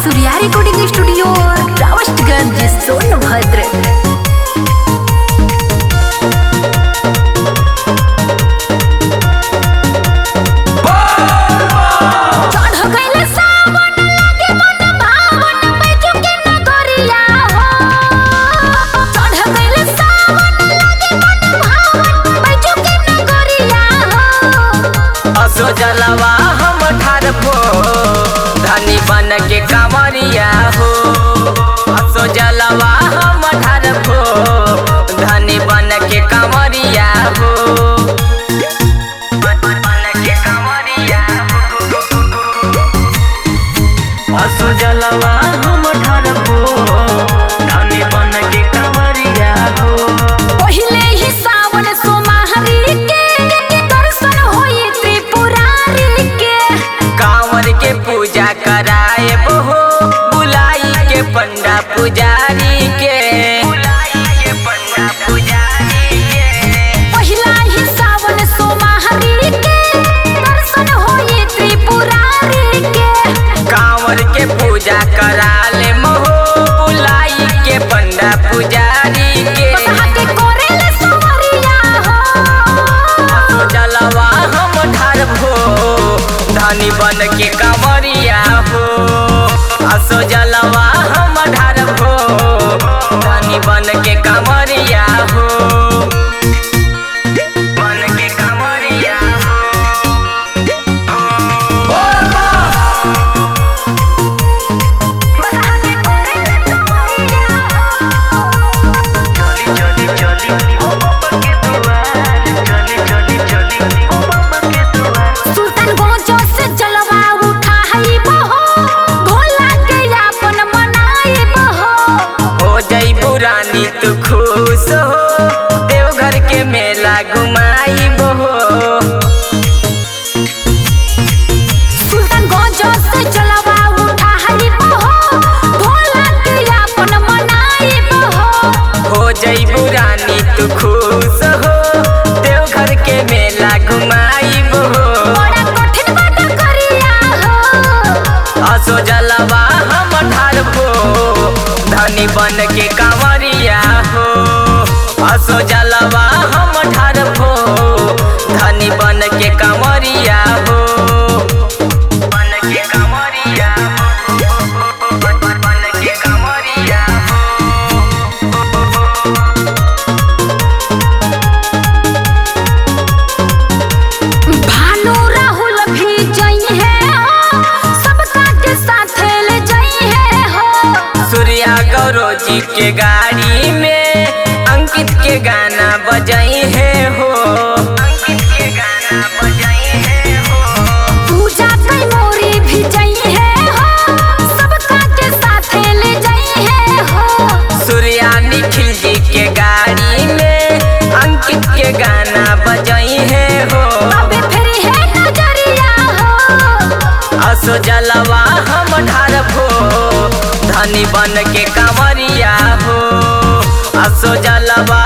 Surya recording studio रावस्टगंज Sonbhadra. असो जलवा हम ठारबो धनी बन के कांवरिया हो। असो जलवा हम ठारबो धनी बन के कांवरिया हो। बन के कांवरिया असो जलवा हम ठारबो धनी बन के कांवरिया हो। पहिले ही सावन सोमवारी के दर्शन होई त्रिपुरारी के। कांवर के पूजा कराए बहो बुलाई के पंडा पुजारी के। पहिला ही सावन सोमवारी के दर्शन होई त्रिपुरारी के। कांवर के पूजा करा ले महो बुलाई के पंडा पुजारी के। के कोरेले सोमरिया हो। असो जलवा हम ठारबो धनी बन के कांवरिया हो। असो जलवा हम ठारबो धनी बन के कांवरिया हो। बन के कांवरिया सुल्तानगंज से जलवा उठाई बहो भोला के अपन मनाई बहो। हो जई पुरानी तू खुश हो देवघर के मेला घुमाई बहो। सुल्तानगंज से जलवा उठाई बहो भोला के अपन मनाई बहो। हो जई पुरानी तू खुश हो देवघर के मेला घुमाई बहो। बड़ा कठिन बात करिया हो। असो जलवा हम ठारबो धनी बन के कांवरिया हो। असो जलवा हम ठारबो धनी बन के कांवरिया हो। बन के कांवरिया बन के कांवरिया भानु राहुल भी जई है हो सबका के साथ ले जई है हो। सूर्या गौरव जी के गाड़ी में अंकित के गाना बजाई है हो। अंकित के गाना बजाई है हो। पूजा कई मोरी भी जई है हो सबका के साथ ले जई है हो। सूर्या निखिल जी के गाड़ी में अंकित के गाना बजाई है हो। अबे फिर है नजरिया हो। असो जलवा हम ढारबो धनी बन के कांवरिया हो। असो जलवा